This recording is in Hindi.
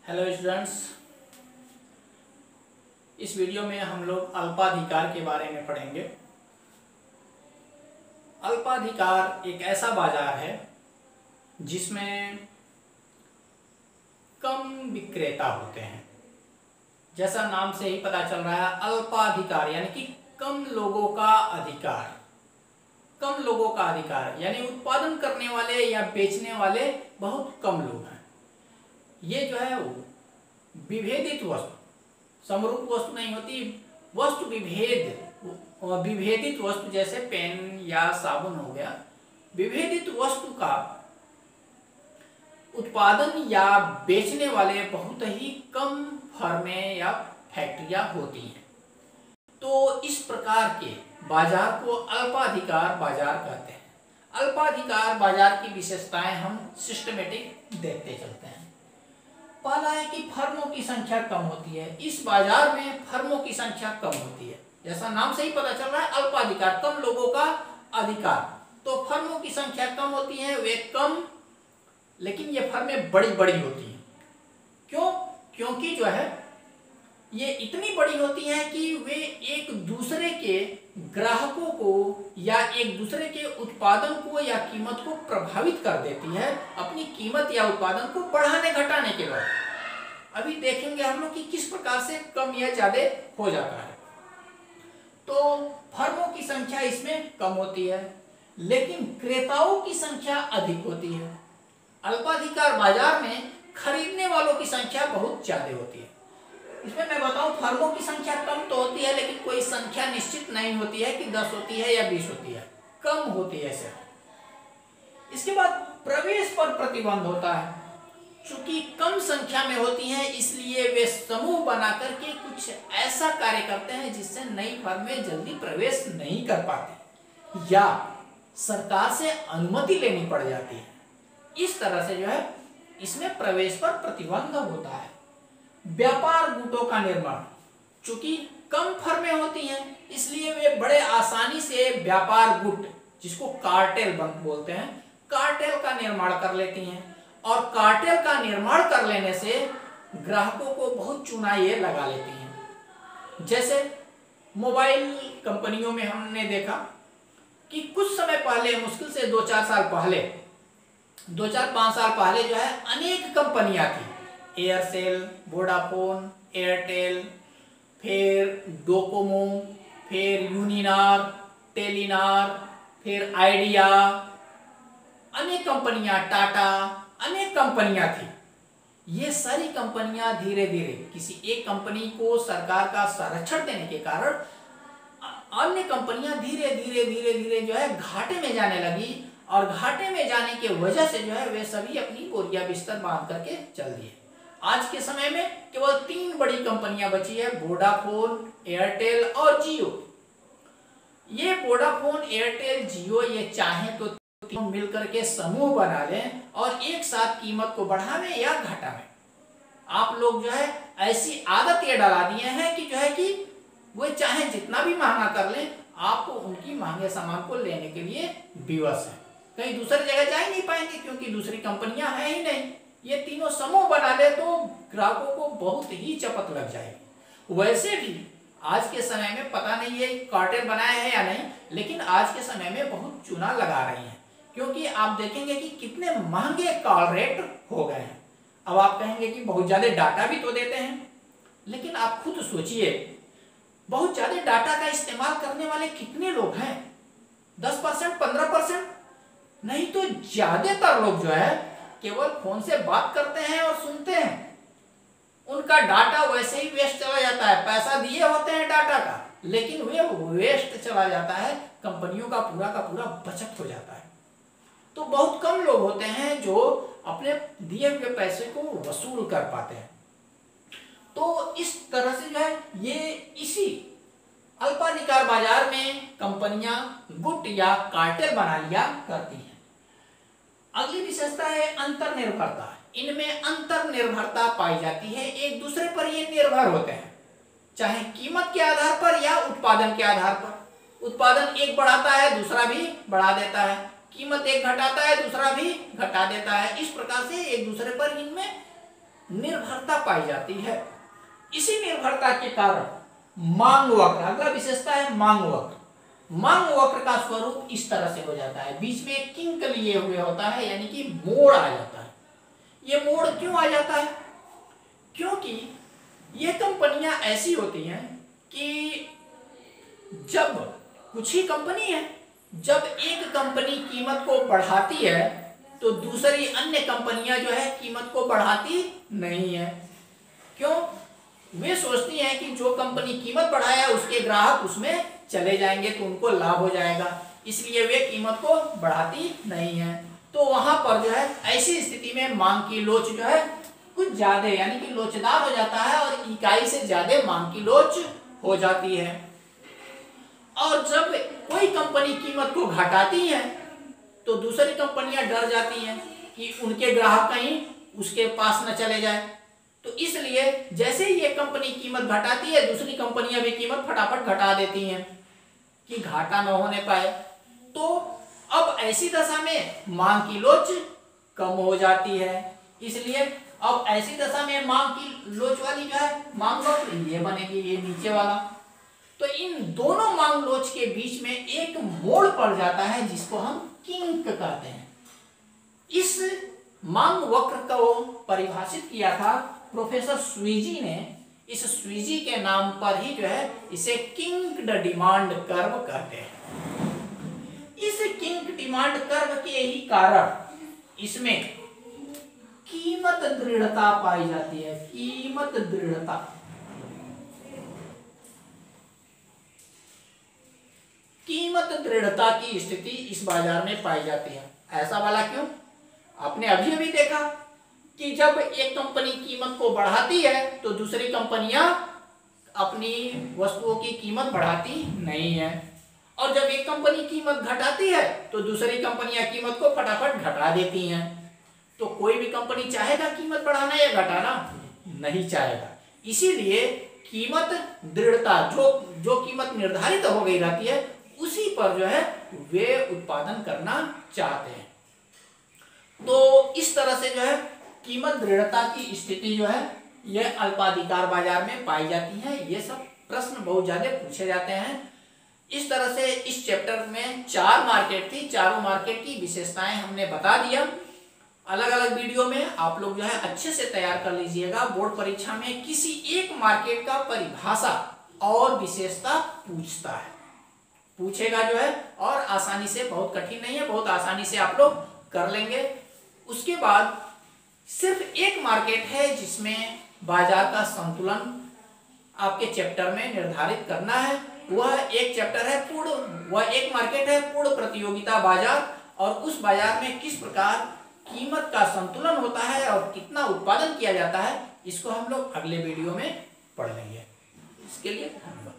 हेलो स्टूडेंट्स, इस वीडियो में हम लोग अल्पाधिकार के बारे में पढ़ेंगे। अल्पाधिकार एक ऐसा बाजार है जिसमें कम विक्रेता होते हैं। जैसा नाम से ही पता चल रहा है, अल्पाधिकार यानी कि कम लोगों का अधिकार। कम लोगों का अधिकार यानी उत्पादन करने वाले या बेचने वाले बहुत कम लोग हैं। ये जो है विभेदित वस्तु, समरूप वस्तु नहीं होती, वस्तु विभेदित वस्तु, जैसे पेन या साबुन हो गया। विभेदित वस्तु का उत्पादन या बेचने वाले बहुत ही कम फर्में या फैक्ट्रियां होती हैं। तो इस प्रकार के बाजार को अल्पाधिकार बाजार कहते हैं। अल्पाधिकार बाजार की विशेषताएं हम सिस्टमेटिक देखते चलते हैं। पहला है कि फर्मों की संख्या कम होती है। इस बाजार में फर्मों की संख्या कम होती है। जैसा नाम से ही पता चल रहा है, अल्पाधिकार, कम लोगों का अधिकार। तो फर्मों की संख्या कम होती है, वे कम, लेकिन ये फर्में बड़ी बड़ी होती हैं। क्यों? क्योंकि जो है ये इतनी बड़ी होती हैं कि वे एक दूसरे के ग्राहकों को या एक दूसरे के उत्पादन को या कीमत को प्रभावित कर देती है, अपनी कीमत या उत्पादन को बढ़ाने घटाने के बाद। अभी देखेंगे हम लोग कि किस प्रकार से कम या ज्यादा हो जाता है। तो फर्मों की संख्या इसमें कम होती है, लेकिन क्रेताओं की संख्या अधिक होती है। अल्पाधिकार बाजार में खरीदने वालों की संख्या बहुत ज्यादा होती है। इसमें मैं बताऊं, फर्मों की संख्या कम तो होती है, लेकिन कोई संख्या निश्चित नहीं होती है कि 10 होती है या 20 होती है, कम होती है सिर्फ। इसके बाद प्रवेश पर प्रतिबंध होता है। चूंकि कम संख्या में होती हैं, इसलिए वे समूह बना करके कुछ ऐसा कार्य करते हैं जिससे नई फर्में जल्दी प्रवेश नहीं कर पाती या सरकार से अनुमति लेनी पड़ जाती है। इस तरह से जो है इसमें प्रवेश पर प्रतिबंध होता है। व्यापार गुटों का निर्माण, चूंकि कम फर्में होती हैं, इसलिए वे बड़े आसानी से व्यापार गुट, जिसको कार्टेल बोलते हैं, कार्टेल का निर्माण कर लेती हैं। और कार्टेल का निर्माण कर लेने से ग्राहकों को बहुत चुनायें लगा लेती हैं। जैसे मोबाइल कंपनियों में हमने देखा कि कुछ समय पहले, मुश्किल से 2-4 साल पहले, 2-4-5 साल पहले जो है अनेक कंपनियां थी। एयरसेल, वोडाफोन, एयरटेल, फिर डोकोमो, फिर यूनिनार, टेलीनार, फिर आइडिया, अनेक कंपनियां, टाटा, अनेक कंपनियां थी। ये सारी कंपनियां धीरे धीरे किसी एक कंपनी को सरकार का संरक्षण देने के कारण अन्य कंपनियां धीरे धीरे जो है घाटे में जाने लगी। और घाटे में जाने की वजह से जो है वे सभी अपनी बोरिया बिस्तर बांध करके चल दिए। आज के समय में केवल 3 बड़ी कंपनियां बची है, वोडाफोन, एयरटेल और जियो। ये वोडाफोन, एयरटेल, जियो ये चाहें तो तीनों मिलकर के समूह बना लें और एक साथ कीमत को बढ़ावें या घटावें। आप लोग जो है ऐसी आदत ये डला दिए हैं कि जो है कि वो चाहे जितना भी महंगा कर लें, आपको उनकी महंगे सामान को लेने के लिए विवश है। कहीं दूसरी जगह जा ही नहीं पाएंगे, क्योंकि दूसरी कंपनियां हैं ही नहीं। ये तीनों समूह बना ले तो ग्राहकों को बहुत ही चपत लग जाएगी। वैसे भी आज के समय में पता नहीं ये कार्टेल बनाए हैं या नहीं, लेकिन आज के समय में बहुत चूना लगा रही हैं, क्योंकि आप देखेंगे कि कितने महंगे कॉल रेट हो गए हैं। अब आप कहेंगे कि बहुत ज्यादा डाटा भी तो देते हैं, लेकिन आप खुद सोचिए, बहुत ज्यादा डाटा का इस्तेमाल करने वाले कितने लोग हैं? 10%, 15%? नहीं तो ज्यादातर लोग जो है केवल फोन से बात करते हैं और सुनते हैं। उनका डाटा वैसे ही वेस्ट चला जाता है। पैसा दिए होते हैं डाटा का, लेकिन वे वेस्ट चला जाता है। कंपनियों का पूरा बचत हो जाता है। तो बहुत कम लोग होते हैं जो अपने दिए हुए पैसे को वसूल कर पाते हैं। तो इस तरह से जो है ये इसी अल्पाधिकार बाजार में कंपनियां गुट या कार्टेल बना लिया करती हैं। अगली विशेषता है अंतरनिर्भरता। इनमें अंतरनिर्भरता पाई जाती है, एक दूसरे पर ये निर्भर होते हैं, चाहे कीमत के आधार पर या उत्पादन के आधार पर। उत्पादन एक बढ़ाता है, दूसरा भी बढ़ा देता है। कीमत एक घटाता है, दूसरा भी घटा देता है। इस प्रकार से एक दूसरे पर इनमें निर्भरता पाई जाती है। इसी निर्भरता के कारण मांग वक्र, अगला विशेषता है मांग वक्र। मांग वक्र का स्वरूप इस तरह से हो जाता है, बीच में किंक लिए हुए होता है, यानी कि मोड़ आ जाता है। ये मोड़ क्यों आ जाता है? क्योंकि ये कंपनियां ऐसी होती हैं कि जब कुछ ही कंपनी है, जब एक कंपनी कीमत को बढ़ाती है तो दूसरी अन्य कंपनियां जो है कीमत को बढ़ाती नहीं है। क्यों? वे सोचती हैं कि जो कंपनी कीमत बढ़ाया उसके ग्राहक उसमें चले जाएंगे तो उनको लाभ हो जाएगा, इसलिए वे कीमत को बढ़ाती नहीं है। तो वहां पर जो है ऐसी स्थिति में मांग की लोच जो है कुछ ज्यादा यानी कि लोचदार हो जाता है और इकाई से ज्यादा मांग की लोच हो जाती है। और जब कोई कंपनी कीमत को घटाती है तो दूसरी कंपनियां डर जाती हैं कि उनके ग्राहक कहीं उसके पास न चले जाए, तो इसलिए जैसे ही ये कंपनी कीमत घटाती है दूसरी कंपनियां भी कीमत फटाफट घटा देती हैं कि घाटा न होने पाए। तो अब ऐसी दशा में मांग की लोच कम हो जाती है, इसलिए अब ऐसी दशा में मांग की लोच वाली जो है मांग वक्र ये बनेगी, ये नीचे वाला। तो इन दोनों मांग लोच के बीच में एक मोड़ पड़ जाता है जिसको हम किंक कहते हैं। इस मांग वक्र को परिभाषित किया था प्रोफेसर स्वीजी ने। इस स्वीजी के नाम पर ही जो है इसे किंक्ड डिमांड कर्व कहते हैं। इस किंक डिमांड कर्व के ही कारण इसमें कीमत दृढ़ता पाई जाती है। कीमत दृढ़ता, कीमत दृढ़ता की स्थिति इस बाजार में पाई जाती है। ऐसा वाला क्यों? आपने अभी अभी देखा कि जब एक कंपनी कीमत को बढ़ाती है तो दूसरी कंपनियां अपनी वस्तुओं की कीमत बढ़ाती नहीं है, और जब एक कंपनी कीमत घटाती है तो दूसरी कंपनियां कीमत को फटाफट घटा देती हैं। तो कोई भी कंपनी चाहेगा कीमत बढ़ाना या घटाना? नहीं चाहेगा। इसीलिए कीमत दृढ़ता, जो कीमत निर्धारित हो गई रहती है उसी पर जो है वे उत्पादन करना चाहते हैं। तो इस तरह से जो है कीमत दृढ़ता की स्थिति जो है यह अल्पाधिकार बाजार में पाई जाती है। ये सब प्रश्न बहुत ज्यादा पूछे जाते हैं। इस तरह से इस चैप्टर में 4 मार्केट थी, चारों मार्केट की विशेषताएं हमने बता दिया। अलग अलग वीडियो में आप लोग जो है अच्छे से तैयार कर लीजिएगा। बोर्ड परीक्षा में किसी एक मार्केट का परिभाषा और विशेषता पूछेगा जो है, और आसानी से, बहुत कठिन नहीं है, बहुत आसानी से आप लोग कर लेंगे। उसके बाद सिर्फ एक मार्केट है जिसमें बाजार का संतुलन आपके चैप्टर में निर्धारित करना है। वह एक चैप्टर है वह एक मार्केट है पूर्ण प्रतियोगिता बाजार, और उस बाजार में किस प्रकार कीमत का संतुलन होता है और कितना उत्पादन किया जाता है, इसको हम लोग अगले वीडियो में पढ़ लेंगे। इसके लिए धन्यवाद।